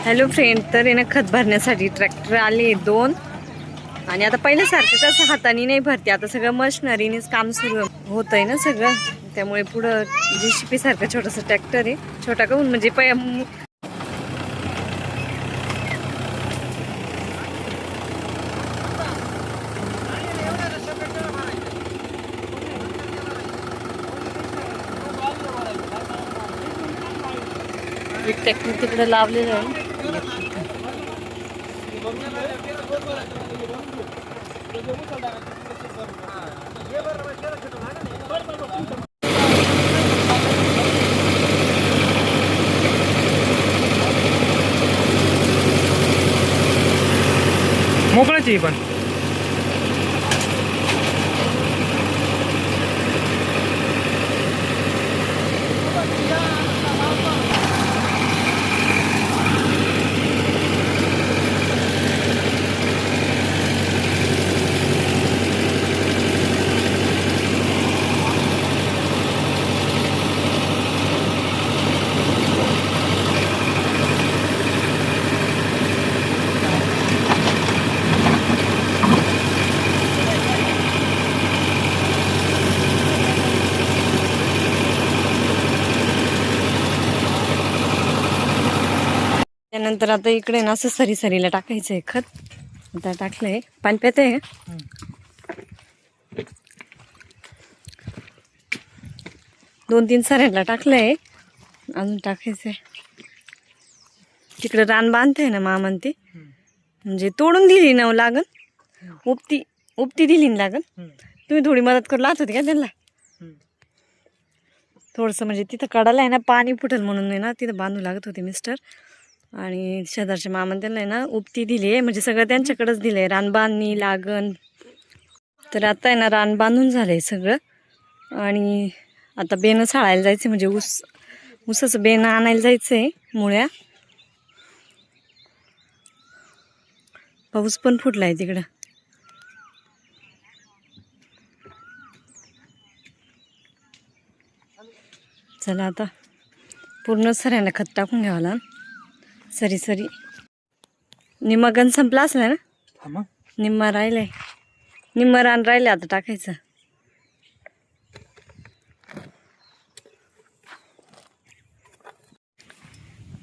Hello friend, तर आहे ना खत भरण्यासाठी ट्रॅक्टर आले 2 आणि आता पहिल्यासारखं कसं हाताने नाही भरते, आता सगळं मशिनरीनेच काम सुरू होत आहे ना सगळं. त्यामुळे पुढं JCP सारखं छोटंसं ट्रॅक्टर आहे, छोटा कहून म्हणजे एक ट्रॅक्टर तिकडे लावलेलं आहे. मोकळाची पण त्यानंतर आता इकडे ना असं सरीला टाकायचं आहे खत. आता टाकलंय, पाणी पित आहे. 2-3 सऱ्यांना टाकलंय, अजून टाकायचंय. तिकडे रान बांधताय ना मामा ते, म्हणजे तोडून दिली ना लागन, उपती दिली ना लागन. तुम्ही थोडी मदत करू लागत होती का त्यांना? थोडंसं म्हणजे तिथं कडाला आहे ना पाणी फुटल म्हणून आहे ना तिथं बांधू लागत होते मिस्टर. आणि शेजारच्या मामान त्यांना आहे ना उपती दिली आहे, म्हणजे सगळं त्यांच्याकडेच दिलंय, रान बांधणी लागण. तर आता आहे ना रान बांधून झालंय सगळं. आणि आता बेनं साळायला जायचं, म्हणजे ऊसाचं बेनं आणायला जायचंय मुळ्या. पाऊस पण फुटलाय तिकडं. चला आता पूर्ण सऱ्यांना खत टाकून घ्यावं लागेल. सरी निम्मा गण संपला असला ना, निम्मा राहिलाय, निम्मा रान राहिले आता टाकायचं.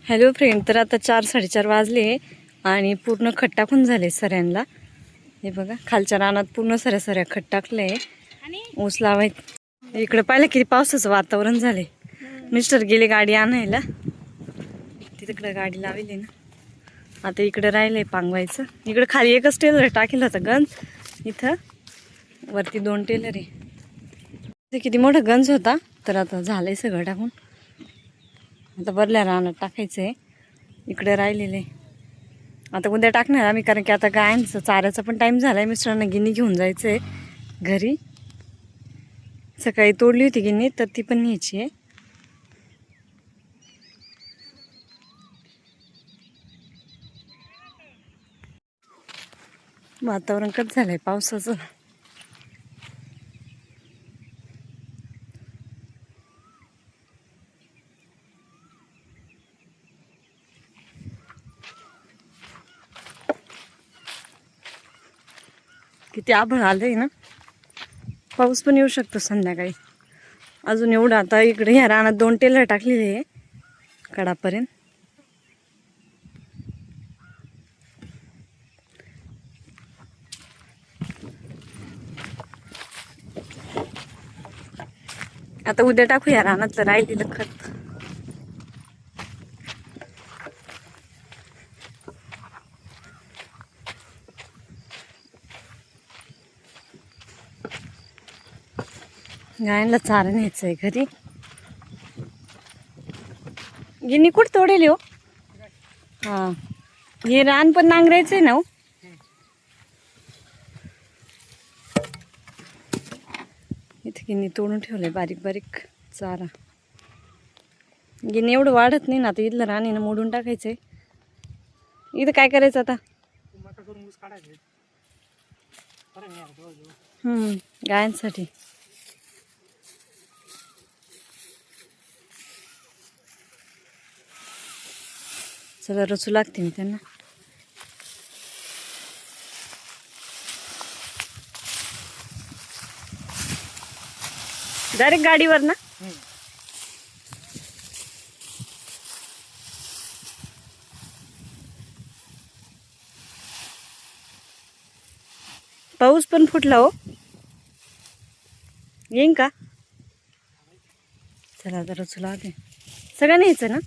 हॅलो फ्रेंड, तर आता 4-4:30 वाजले आणि पूर्ण खत टाकून झाले सऱ्यांना. हे बघा खालच्या रानात पूर्ण सऱ्या खत टाकलंय ऊस लावायचं. इकडं पाहिलं किती पावसाचं वातावरण झाले. मिस्टर गेले गाडी आणायला, तिकडे गाडी लावली ना. आता इकडे राहिलंय पांगवायचं. इकडे खाली एकच टेलर टाकेल होता गंज, इथं वरती 2 टेलर आहे. ते किती मोठा गंज होता, तर आता झालंय सगळं टाकून. आता बरल्या रानात टाकायचंय. इकडे राहिलेले आता उद्या टाकणार आम्ही, कारण की आता गायांचं चाऱ्याचा पण टाइम झालाय. मिस्टरांना गिन्नी घेऊन जायचंय घरी. सकाळी तोडली होती गिन्नी, तर ती पण न्यायची आहे. वातावरण कसं झालंय पावसाचं. किती आभाळ आलंय ना, पाऊस पण येऊ शकतो संध्याकाळी. अजून एवढं आता इकडे ह्या रानात 2 टेलर टाकलेले आहे कडापर्यंत. आता उद्या टाकू या रानातलं राहिलेलं खत. गायांना चारा न्यायचंय घरी. गिन्नी कुठं तोडेल हो? हा, हे रान पण नांगरायचंय ना हो. इथे गिन्नी तोडून ठेवलंय बारीक चारा. गिन्नी एवढं वाढत नाही ना, आता इथलं रान आहे ना मोडून टाकायचंय. इथं काय करायचं आता? गायांसाठी. चला रचू लागते मी त्यांना. डायरेक्ट गाडीवर ना. पाऊस पण फुटला हो. येईन का. चला आता रचू लागते. सगळ्यांनी यायचं ना.